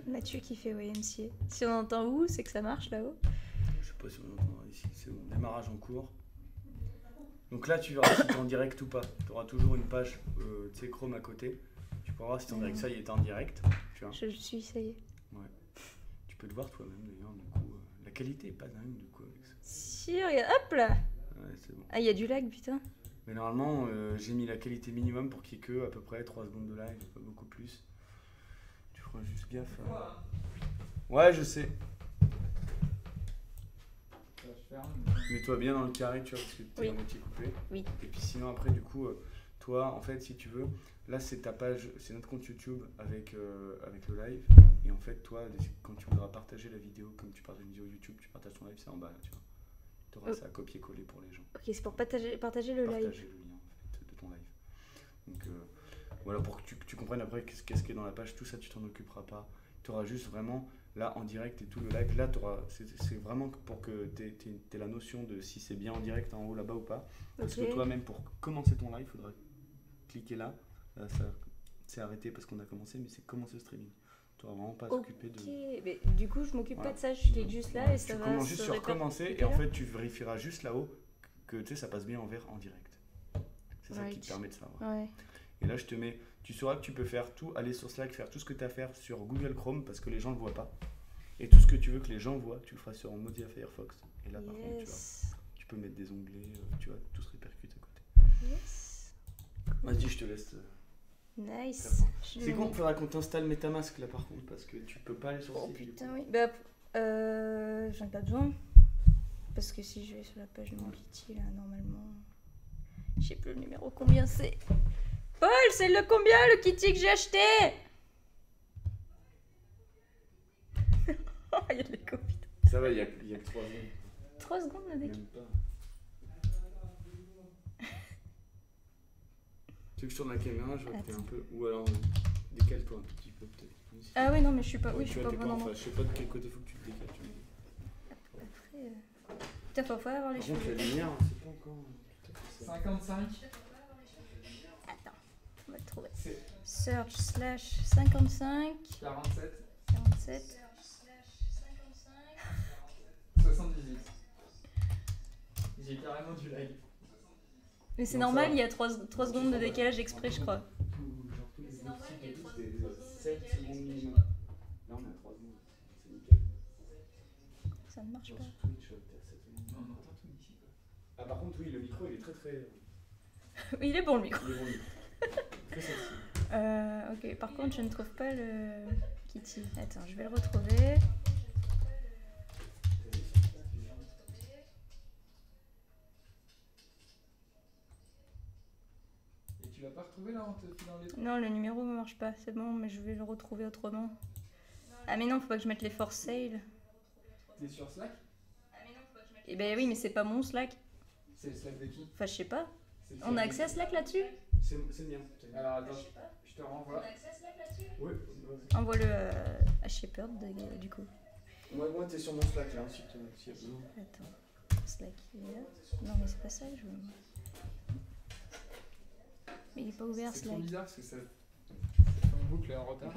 Mathieu qui fait YMCA. Si on entend où, c'est que ça marche là-haut. Je sais pas si on entendra ici, c'est bon. Démarrage en cours. Donc là, tu verras si tu es en direct ou pas. Tu auras toujours une page Chrome à côté. Tu pourras voir si tu es en direct. Ça, il est en direct. Tu vois. Je suis, ça y est. Ouais. Tu peux le voir toi-même d'ailleurs. Du coup, la qualité est pas dingue du coup avec ça. Si, regarde, hop là. Ouais, c'est bon. Ah, il y a du lag, putain. Mais normalement, j'ai mis la qualité minimum pour qu'il y ait que à peu près 3 secondes de live, pas beaucoup plus. Tu feras juste gaffe. Ouais, je sais. Mets-toi bien dans le carré, tu vois, parce que t'es en moitié coupé. Oui. Et puis sinon, après, du coup, toi, en fait, si tu veux, là, c'est ta page, c'est notre compte YouTube avec le live. Et en fait, toi, quand tu voudras partager la vidéo, comme tu partages une vidéo YouTube, tu partages ton live, c'est en bas, là, tu vois. Tu auras ça à copier-coller pour les gens. Ok, c'est pour partager le live. Partager le lien, en fait, de ton live. Donc, voilà, pour que tu comprennes après qu'est-ce qui est dans la page, tout ça, tu t'en occuperas pas. Tu auras juste vraiment, là, en direct et tout le live. Là, c'est vraiment pour que tu aies la notion de si c'est bien en direct en haut là-bas ou pas. Parce que toi-même, pour commencer ton live, il faudra cliquer là. Là, ça c'est arrêté parce qu'on a commencé, mais c'est commencer le streaming. Tu n'auras vraiment pas à t'occuper de... Mais du coup, je m'occupe pas de ça, je clique juste là et ça va... Tu commences juste sur commencer et en fait, tu vérifieras juste là-haut que ça passe bien en vert en direct. C'est ça qui te permet de savoir. Ouais. Et là, je te mets, tu sauras que tu peux faire tout, aller sur Slack, faire tout ce que tu as à faire sur Google Chrome parce que les gens ne le voient pas. Et tout ce que tu veux que les gens voient, tu le feras sur Mozilla Firefox. Et là, par contre, tu peux mettre des onglets, tu vois, tout se répercute à côté. Yes. Vas-y, je te laisse. Nice. C'est con, il faudra qu'on t'installe MetaMask là par contre, parce que tu peux pas aller sur le site. Oh putain, oui. Bah, j'en ai pas besoin. Parce que si je vais sur la page de mon Kitty, là, normalement. Je sais plus le numéro combien c'est. Paul, c'est le combien le Kitty que j'ai acheté? Oh, il y a de l'écho, putain. Ça va, il y a que 3 secondes. 3 secondes là, d'écho. Même pas. Tu veux que je tourne la caméra, je vois que t'es un peu. Ou alors décale-toi un tout petit peu peut-être. Ah oui, non, mais je suis pas. Ouais, oui, je suis pas vraiment. Je sais pas de quel côté faut que tu te décales. Tu me dis. Après. Putain, faut pas avoir les cheveux. Par contre, la lumière, c'est pas encore. 55. Attends, on va le trouver. Search slash 55. 47. 47. 78. J'ai carrément du lag. Mais c'est normal, il y a 3 secondes de décalage exprès, je crois. C'est normal, il y a 7 secondes minimum. Là, on est à 3 secondes. C'est nickel. Ça ne marche pas. On entend tout ici. Ah, par contre, oui, le micro, il est très très. Oui, il est bon le micro. Il est bon, le micro. Très sensible. Ok, par contre, je ne trouve pas le Kitty. Attends, je vais le retrouver. Et tu l'as pas retrouvé là en te filant les trucs? Non, le numéro ne marche pas. C'est bon, mais je vais le retrouver autrement. Ah, mais non, faut pas que je mette les for sale. T'es sur Slack? Eh ben oui, mais c'est pas mon Slack. C'est le Slack de qui? Enfin, je sais pas. C'est le On a Slack accès à Slack là-dessus? C'est bien. Alors attends, je te renvoie. Oui, Envoie-le à Shepherd, du coup. moi t'es sur mon Slack là, s'il y a besoin. Attends, Slack, il est là? Non, mais c'est pas ça, je veux... Mais il est pas ouvert, C'est Slack. trop bizarre parce que ça fait en boucle en retard.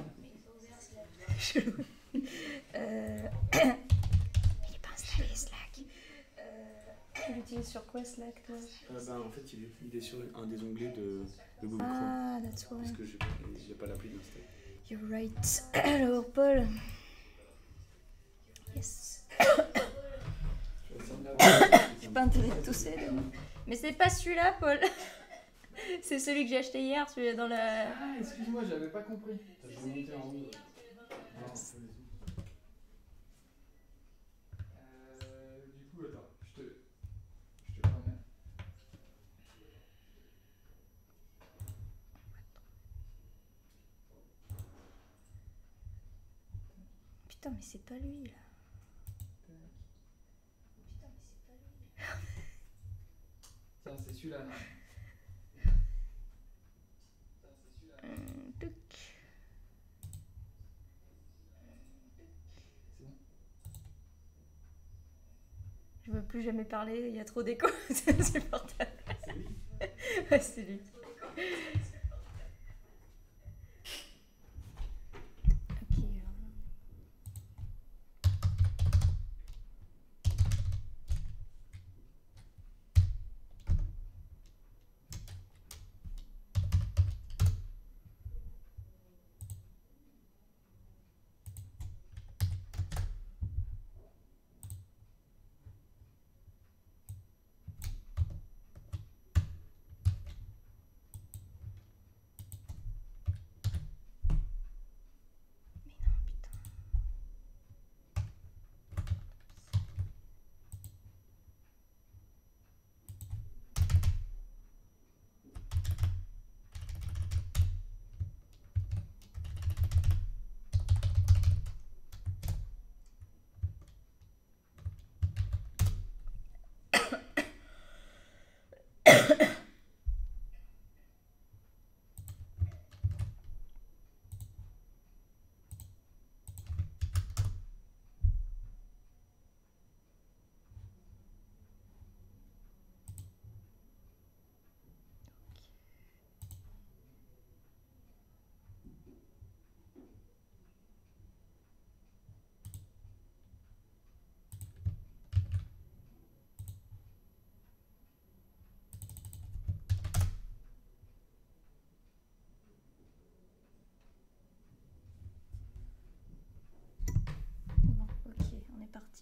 Chelou. Il est pas installé, Slack. Tu l'utilises sur quoi, Slack, toi? En fait, il est sur un des onglets de Google Chrome. Ah, that's why. Parce que j'ai pas l'appli d'installer. You're right. Alors, Paul. Yes. J'ai pas intérêt de tousser. Mais c'est pas celui-là, Paul. C'est celui que j'ai acheté hier, celui dans la... Ah, excuse-moi, j'avais pas compris. Ça peut monter en haut. Du coup, attends, je te remets. Putain, mais c'est pas lui, là. Tiens, c'est celui-là. Tuc. C'est bon. Je veux plus jamais parler, il y a trop d'écho, c'est insupportable. C'est lui. Ouais, c'est lui. Ok.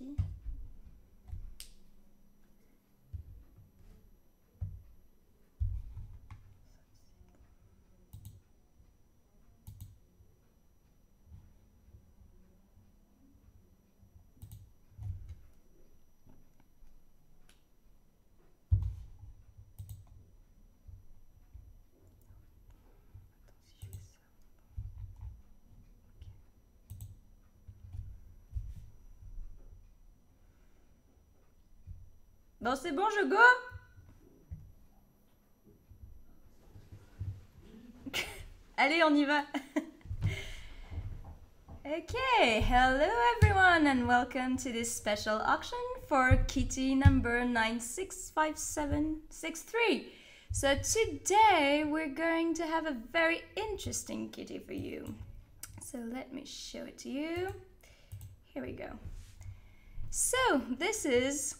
parti. Bon, c'est bon, je go? Allez, on y va. Okay, hello everyone and welcome to this special auction for kitty number 965763. So today we're going to have a very interesting kitty for you. So let me show it to you. Here we go. So this is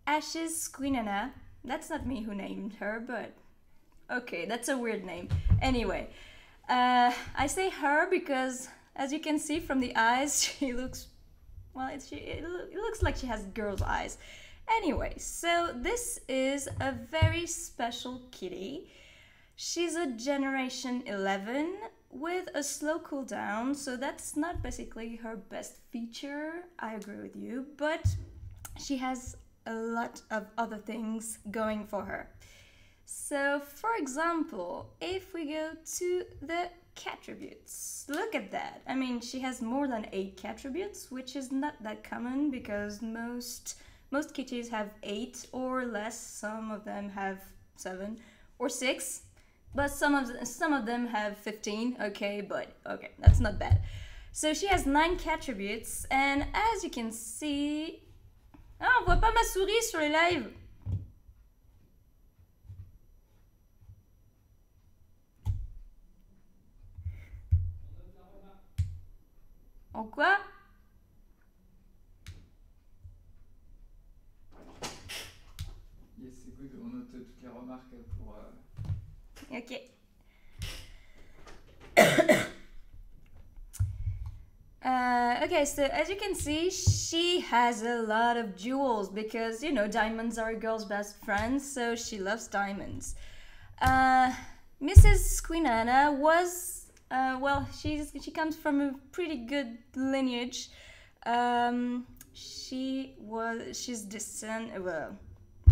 Ash's Squinana. That's not me who named her, but okay, that's a weird name. Anyway, I say her because, as you can see from the eyes, she looks, well, it looks like she has girl's eyes. Anyway, so this is a very special kitty. She's a generation 11 with a slow cooldown, so that's not basically her best feature, I agree with you, but she has a lot of other things going for her. So, for example, if we go to the attributes, look at that. I mean, she has more than 8 attributes, which is not that common because most kitties have 8 or less. Some of them have 7 or 6, but some of them have 15. Okay, but okay, that's not bad. So she has 9 attributes, and as you can see, ah, on voit pas ma souris sur les lives. En quoi? Yes, c'est good, on note toutes les remarques pour... Ok. Okay, so as you can see, she has a lot of jewels because, you know, diamonds are a girl's best friend, so she loves diamonds. Mrs. Squinana was, well, she comes from a pretty good lineage. She's descent, well,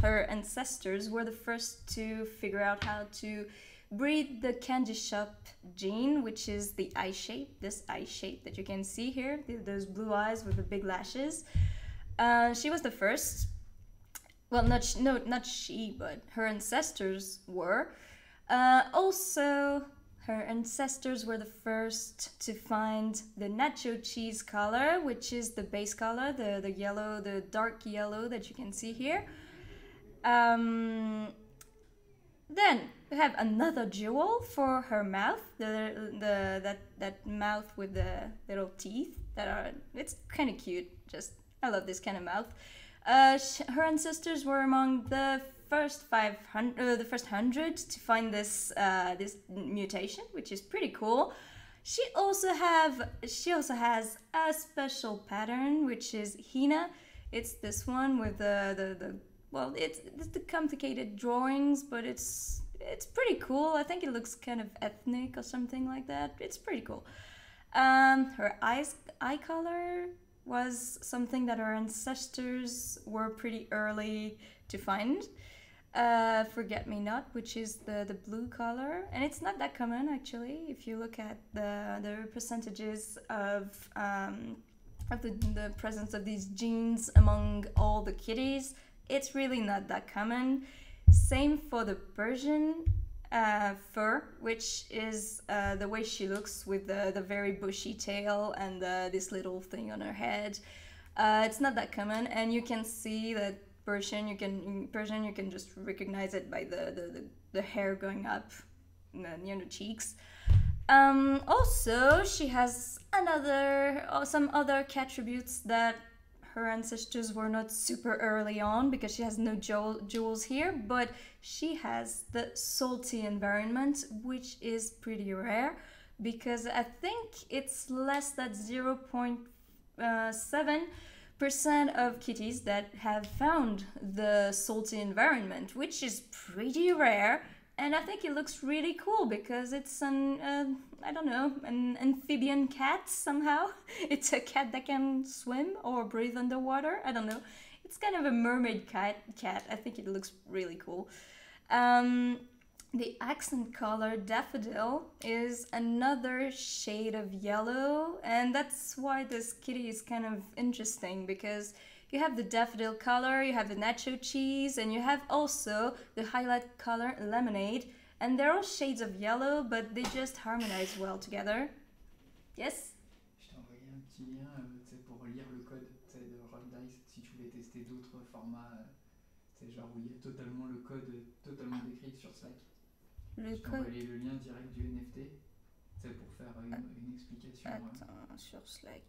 her ancestors were the first to figure out how to breed the candy shop gene, which is the eye shape, this eye shape that you can see here, those blue eyes with the big lashes. She was the first. Well, not she, but her ancestors were. Also, her ancestors were the first to find the nacho cheese color, which is the base color, the yellow, the dark yellow that you can see here. Then we have another jewel for her mouth, that mouth with the little teeth that are, it's kind of cute. Just, I love this kind of mouth. Her ancestors were among the first 100 to find this mutation, which is pretty cool. She also has a special pattern, which is Hina. It's this one with the well, it's the complicated drawings, but it's pretty cool. I think it looks kind of ethnic or something like that. It's pretty cool. Her eye color was something that her ancestors were pretty early to find. Forget-me-not, which is the blue color, and it's not that common actually. If you look at the percentages of the presence of these genes among all the kitties, it's really not that common. Same for the Persian fur, which is the way she looks with the very bushy tail and this little thing on her head. It's not that common, and you can see that Persian you can just recognize it by the hair going up near the cheeks. Also, she has some other attributes that her ancestors were not super early on because she has no jewels here, but she has the salty environment, which is pretty rare because I think it's less than 0.7, of kitties that have found the salty environment, which is pretty rare. And I think it looks really cool because it's I don't know, an amphibian cat somehow. It's a cat that can swim or breathe underwater. I don't know. It's kind of a mermaid cat. I think it looks really cool. The accent color daffodil is another shade of yellow, and that's why this kitty is kind of interesting because you have the daffodil color, you have the nacho cheese, and you have also the highlight color lemonade, and they're all shades of yellow, but they just harmonize well together. Yes? Je t'ai envoyé un petit lien pour lire le code de Roll Dice si tu voulais tester d'autres formats, genre où il y a totalement le code totalement décrit sur Slack. Je t'ai envoyé le lien direct du NFT pour faire une explication. Attends, sur Slack.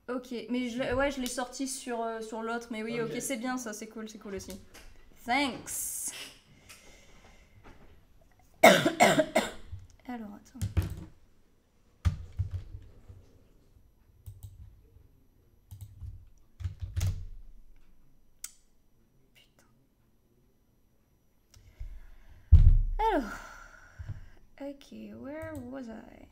Ok, mais je l'ai sorti sur l'autre, mais oui, ok, c'est bien ça, c'est cool aussi. Thanks. Alors, attends. Putain. Alors, ok, where was I?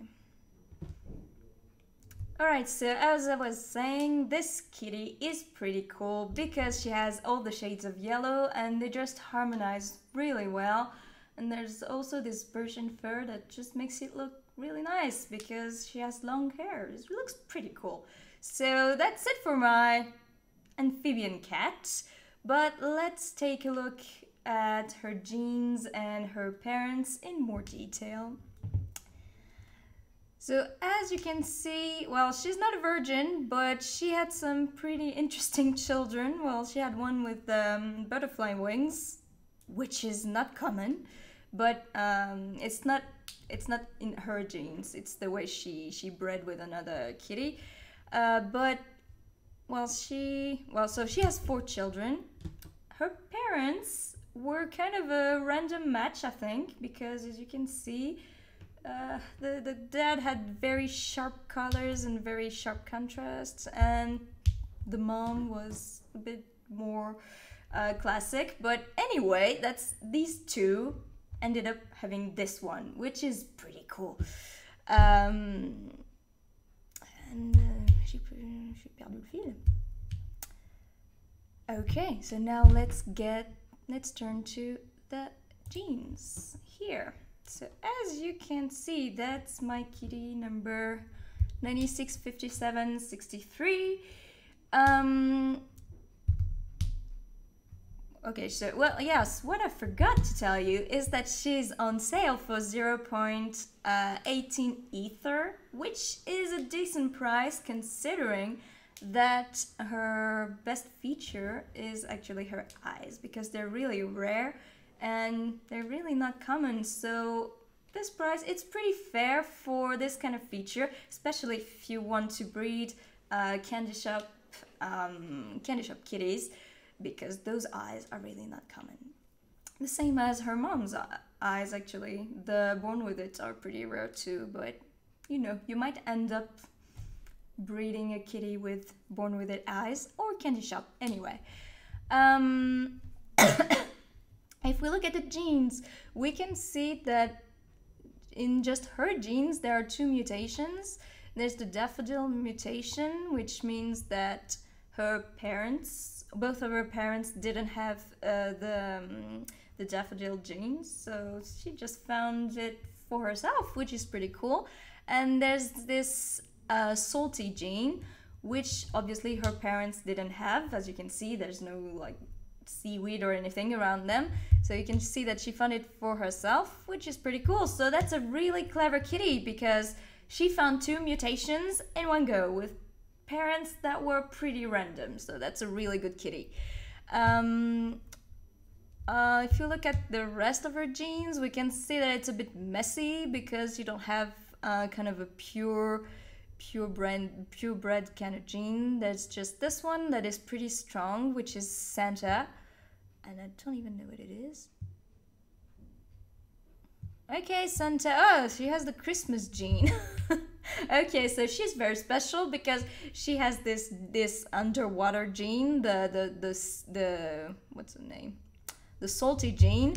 Alright, so as I was saying, this kitty is pretty cool because she has all the shades of yellow and they just harmonize really well. And there's also this Persian fur that just makes it look really nice because she has long hair. It looks pretty cool. So that's it for my amphibian cat. But let's take a look at her genes and her parents in more detail. So as you can see, well, she's not a virgin, but she had some pretty interesting children. Well, she had one with butterfly wings, which is not common, but it's not in her genes. It's the way she bred with another kitty. So she has 4 children. Her parents were kind of a random match, I think, because as you can see, the dad had very sharp colors and very sharp contrasts, and the mom was a bit more classic. But anyway, these two ended up having this one, which is pretty cool. J'ai perdu le fil. Okay, so now let's turn to the genes here. So as you can see, that's my kitty number 965763. Okay, so, well, yes, what I forgot to tell you is that she's on sale for 0.18 Ether, which is a decent price considering that her best feature is actually her eyes, because they're really rare and they're really not common. So this price, it's pretty fair for this kind of feature, especially if you want to breed candy shop kitties, because those eyes are really not common. The same as her mom's eyes, actually. The born with it are pretty rare too, but you know, you might end up breeding a kitty with born with it eyes or candy shop anyway. If we look at the genes, we can see that in just her genes there are 2 mutations. There's the daffodil mutation, which means that both of her parents didn't have the daffodil genes, so she just found it for herself, which is pretty cool. And there's this salty gene, which obviously her parents didn't have. As you can see, there's no like seaweed or anything around them, so you can see that she found it for herself, which is pretty cool. So that's a really clever kitty because she found 2 mutations in one go with parents that were pretty random, so that's a really good kitty. If you look at the rest of her genes, we can see that it's a bit messy because you don't have kind of a purebred kind of gene. There's just this one that is pretty strong, which is Santa, and I don't even know what it is. Okay, Santa. Oh, she has the Christmas gene. Okay, so she's very special because she has this underwater gene, the what's the name? The salty gene.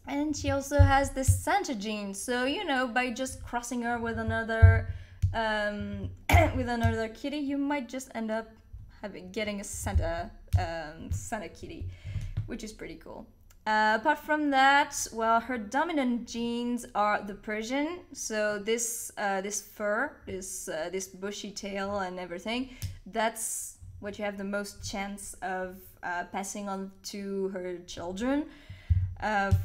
And she also has this Santa gene. So, you know, by just crossing her with another with another kitty, you might just end up getting a Santa kitty, which is pretty cool. Apart from that, well, her dominant genes are the Persian. So this fur, this bushy tail and everything, that's what you have the most chance of passing on to her children.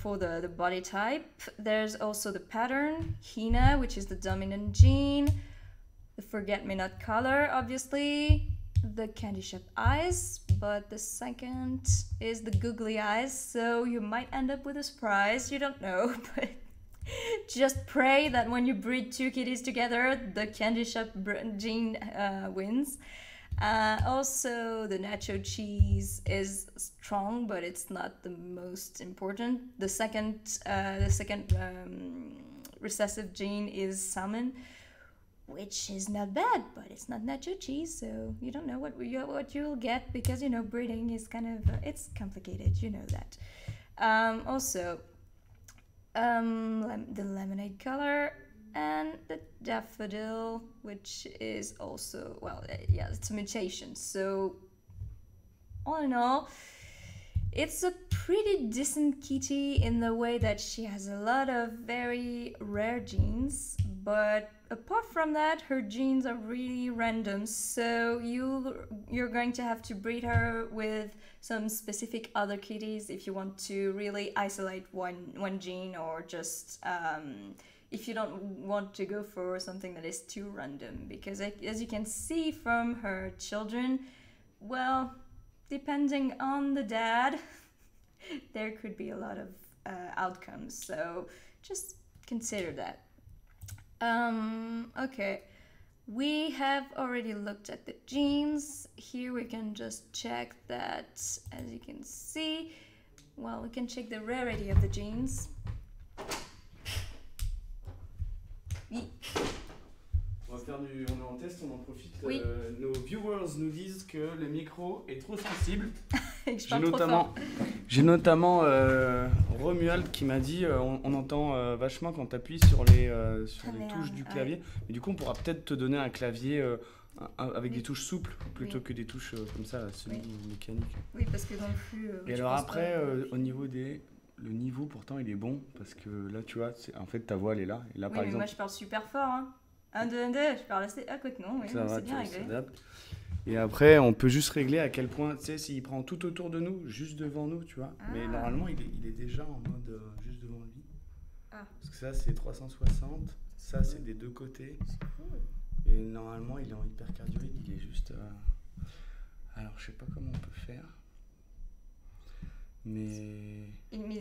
For the body type, there's also the pattern, Hina, which is the dominant gene, the forget-me-not color, obviously, the candy shop eyes, but the second is the googly eyes, so you might end up with a surprise, you don't know, but just pray that when you breed two kitties together, the candy shop gene wins. Also, the nacho cheese is strong, but it's not the most important. The second recessive gene is salmon, which is not bad, but it's not nacho cheese, so you don't know what you'll get because, you know, breeding is kind of it's complicated. You know that. Also, the lemonade color. And the daffodil, which is also, well, yeah, it's a mutation. So, all in all, it's a pretty decent kitty in the way that she has a lot of very rare genes. But apart from that, her genes are really random. So you're going to have to breed her with some specific other kitties if you want to really isolate one gene, or just if you don't want to go for something that is too random, because as you can see from her children, well, depending on the dad, there could be a lot of outcomes, so just consider that. Okay, we have already looked at the genes. Here we can just check that, as you can see, well, we can check the rarity of the genes. Oui. On est en test, on en profite. Oui. Nos viewers nous disent que le micro est trop sensible. Et que je parle trop fort. J'ai notamment Romuald qui m'a dit on entend vachement quand tu appuies sur les touches du clavier. Ouais. Mais du coup, on pourra peut-être te donner un clavier avec des touches souples plutôt que des touches comme ça, semi-mécaniques. Oui, parce que dans le flux. Et alors après, au niveau des. Le niveau, pourtant, il est bon parce que là, tu vois, en fait, ta voix, elle est là. Et là, oui, par mais exemple, moi, je parle super fort. Hein. 1, 2, 1, 2, je parle assez. Ah, écoute, non, oui, c'est bien réglé. Et après, on peut juste régler à quel point, tu sais, s'il prend tout autour de nous, juste devant nous, tu vois. Ah. Mais normalement, il est déjà en mode juste devant lui. Ah. Parce que ça, c'est 360. Ça, c'est des deux côtés. C'est cool. Et normalement, il est en hypercardioïde. Il est juste. Alors, je sais pas comment on peut faire. Mais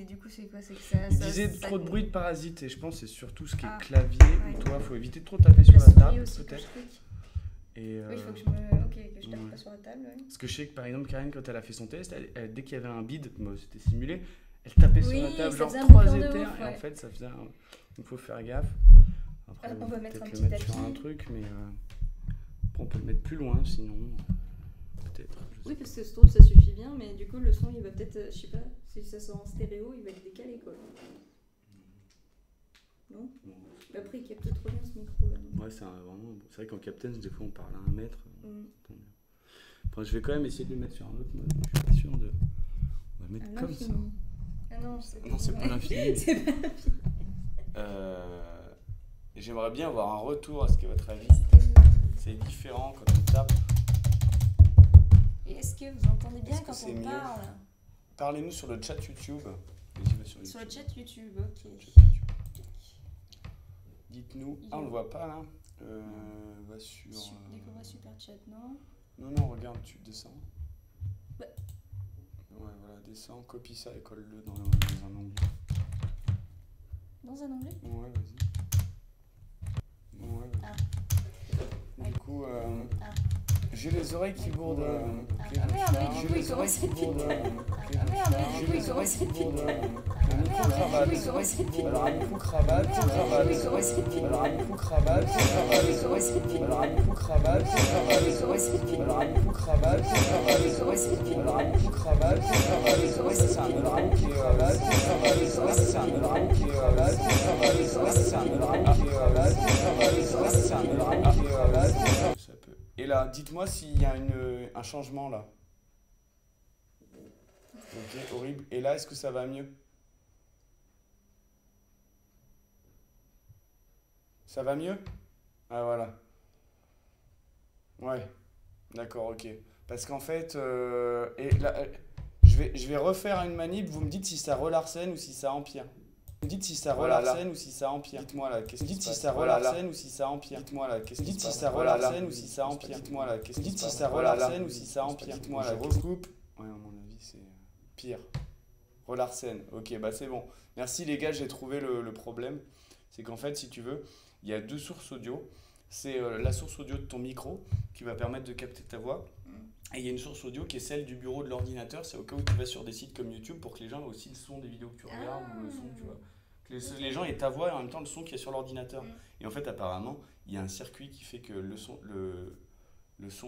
du coup, c'est quoi? C'est que ça. Il disait trop de bruit de parasites, et je pense que c'est surtout ce qui est clavier. Ouais. Ou toi, faut éviter de trop taper sur la table, peut-être. Et oui, il faut que je que je tape pas sur la table. Ouais. Parce que je sais que par exemple, Karine, quand elle a fait son test, dès qu'il y avait un bide, c'était simulé, elle tapait sur la table, genre 3 éthers, et en fait, ça faisait. Il faut faire gaffe. Après, on va mettre un petit le mettre sur un truc, mais on peut le mettre plus loin, sinon. Oui, parce que je trouve que ça suffit bien, mais du coup, le son, il va peut-être, je sais pas, si ça sort en stéréo, il va être décalé, quoi. Non? Mais après, il capte trop bien ce micro, là. Ouais, c'est vrai qu'en Captains, des fois, on parle à 1 mètre. Enfin, je vais quand même essayer de le mettre sur un autre mode. Je suis pas sûr de. On va le mettre comme ça. Ah non, c'est pas l'infini. C'est pas l'infini. J'aimerais bien avoir un retour à ce qu'est votre avis. C'est différent quand on tape. Et est-ce que vous entendez bien quand on parle? Parlez-nous sur le chat YouTube. Sur le chat YouTube, ok. Dites-nous. Ah, on le voit pas là. Va sur. Découvrir Super Chat, non? Non, regarde, tu descends. Ouais, voilà, descends, copie ça et colle-le dans un onglet. Dans un onglet? Ouais, vas-y. Du coup, j'ai les oreilles qui bourdent. Ah merde, du coup, il commence à être. Ah merde, du coup, il commence à être. cravate. Alors à coup cravate, cravate. Alors à coup cravate, cravate. Alors à coup cravate, cravate. Alors à coup cravate, cravate. Alors à coup cravate, cravate. Ça c'est un cravate, cravate. Ça c'est un cravate, cravate. Ça c'est un cravate, cravate. Ça peut. Et là, dites-moi s'il y a un changement là. Ok, horrible. Et là, est-ce que ça va mieux? Ça va mieux? Ah voilà. Ouais, d'accord, ok. Parce qu'en fait, et là, je vais refaire une manip, vous me dites si ça relarcène ou si ça empire. Vous me dites si ça relarcène ou si ça empire. Dites-moi là, qu'est-ce que dites si ça relarcène ou si ça empire. Dites-moi là, qu'est-ce que dites si ça relarcène ou si ça empire. Dites-moi là, qu'est-ce que dites si ça relarcène ou si ça empire. Dites-moi là, je recoupe. Ouais, à mon avis, c'est pire. Relarcène, ok, bah c'est bon. Merci les gars, j'ai trouvé le problème. C'est qu'en fait, si tu veux, il y a deux sources audio. C'est la source audio de ton micro qui va permettre de capter ta voix. Et il y a une source audio qui est celle du bureau de l'ordinateur. C'est au cas où tu vas sur des sites comme YouTube pour que les gens aient aussi le son des vidéos que tu regardes ou le son, tu vois. Que les gens aient ta voix et en même temps le son qui est sur l'ordinateur. Et en fait, apparemment, il y a un circuit qui fait que le son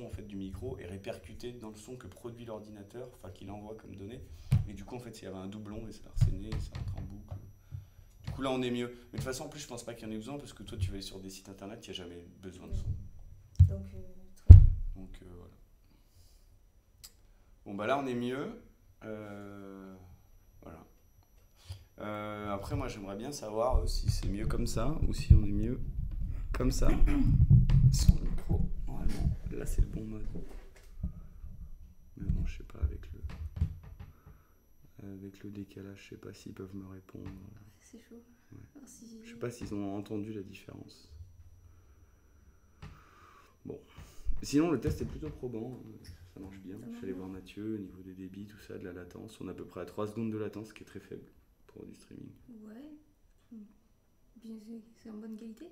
en fait, du micro est répercuté dans le son que produit l'ordinateur, enfin qu'il envoie comme données. Et du coup, en fait, s'il y avait un doublon, et ça harcène, ça rentre en boucle. Du coup, là, on est mieux. Mais de toute façon, en plus, je pense pas qu'il y en ait besoin parce que toi, tu vas aller sur des sites internet, il n'y a jamais besoin de son. Donc voilà. Bon, bah là, on est mieux. Voilà. Après, moi, j'aimerais bien savoir si c'est mieux comme ça ou si on est mieux comme ça. Sur le micro, normalement. Là, c'est le bon mode. Mais bon, je sais pas, avec le décalage, je sais pas s'ils peuvent me répondre. C'est chaud. Ouais. Si... Je sais pas s'ils ont entendu la différence. Bon. Sinon, le test est plutôt probant. Ça marche bien. Je suis allé voir Mathieu au niveau des débits, tout ça, de la latence. On a à peu près à 3 secondes de latence, ce qui est très faible pour du streaming. Ouais. Bien, c'est en bonne qualité.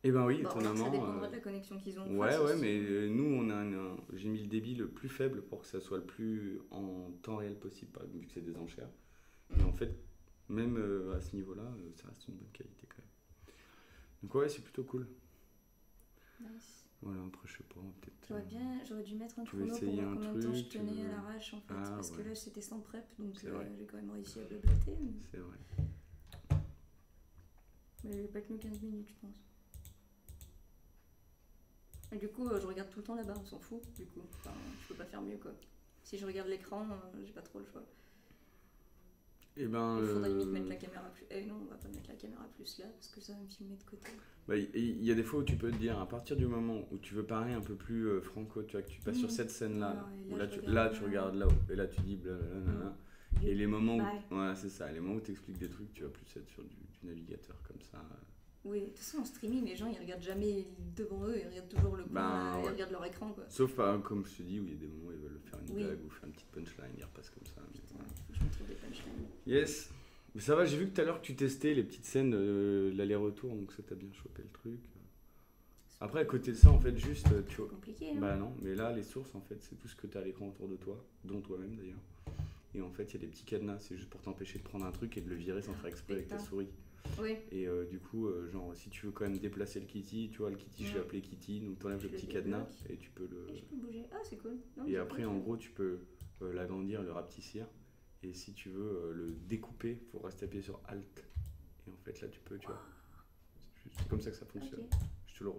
Eh ben oui, Bon, étonnamment. ça dépendra de la connexion qu'ils ont. Ouais, mais nous, on a j'ai mis le débit le plus faible pour que ça soit le plus en temps réel possible, vu que c'est des enchères. Et en fait, même à ce niveau-là, ça reste une bonne qualité quand même. Donc ouais, c'est plutôt cool. Nice. Voilà, après je sais pas, peut-être... J'aurais dû mettre un tu veux chrono pour essayer voir un combien de temps je truc, tenais à l'arrache en fait. Parce que ouais. là c'était sans prep, donc C'est vrai. j'ai quand même réussi à blablater. C'est vrai. Mais il va pas tenu 15 minutes, je pense. Et du coup, je regarde tout le temps là-bas, on s'en fout, du coup. Enfin, je peux pas faire mieux, quoi. Si je regarde l'écran, j'ai pas trop le choix. Et ben... Il faudrait limite mettre la caméra plus... Eh non, on va pas mettre la caméra plus là, parce que ça va me filmer de côté. Bah, il y a des fois où tu peux te dire, à partir du moment où tu veux parler un peu plus franco, tu vois, que tu passes sur cette scène-là, où là tu regardes là-haut, et là tu dis blablabla. Et les moments où... Ouais, c'est ça, les moments où tu expliques des trucs, tu vas plus être sur du navigateur comme ça. Oui, de toute façon en streaming, les gens ils regardent jamais devant eux, ils regardent toujours le coin, ils regardent leur écran, quoi. Sauf comme je te dis, où il y a des moments où ils veulent faire une blague ou faire une petite punchline, ils repassent comme ça. Putain, faut que je me trouve des punchlines. Yes. Mais ça va, j'ai vu que tout à l'heure que tu testais les petites scènes de l'aller-retour, donc ça t'a bien chopé le truc. Après, à côté de ça, en fait, juste, tu vois... C'est compliqué, hein. Bah non, mais là, les sources, en fait, c'est tout ce que tu as à l'écran autour de toi, dont toi-même d'ailleurs. Et en fait, il y a des petits cadenas, c'est juste pour t'empêcher de prendre un truc et de le virer sans faire exprès avec ta souris. Oui. Et du coup, genre, si tu veux quand même déplacer le kitty, tu vois, le kitty, je l'ai appelé kitty, donc t'enlèves le petit cadenas et tu peux le... Et je peux bouger. Ah, c'est cool. Non, et après, en gros, tu peux l'agrandir, le rapetissir. Et si tu veux le découper, il faut rester appuyé sur Alt. Et en fait, là, tu peux, tu vois. C'est comme ça que ça fonctionne. Okay. Je te le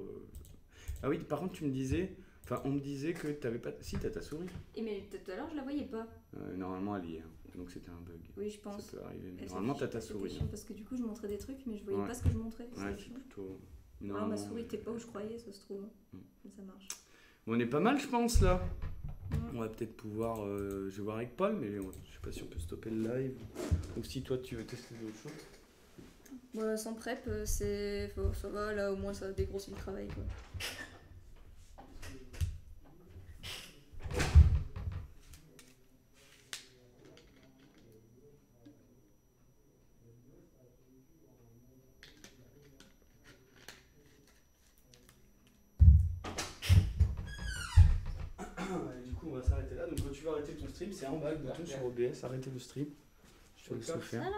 Ah oui, par contre, tu me disais... Enfin, on me disait que t'avais pas... Si, t'as ta souris. Et mais tout à l'heure, je la voyais pas. Normalement, elle y est. Donc, c'était un bug. Oui, je pense. Ça peut arriver. Mais Et normalement, t'as ta souris. Parce que du coup, je montrais des trucs, mais je voyais pas ce que je montrais. Ouais, c'est plutôt... Alors, ma souris était pas où je croyais, ça se trouve. Mais ça marche. Bon, on est pas mal, je pense, là. On va peut-être pouvoir... je vais voir avec Paul, mais je sais pas si on peut stopper le live. Donc, si toi, tu veux tester d'autres choses. Bon, sans prep, ça va, là, au moins, ça dégrossit le travail, quoi. Du coup, on va s'arrêter là. Donc, quand tu vas arrêter ton stream, c'est en bas le bouton sur OBS, arrêter le stream. Je te laisse le faire. Voilà.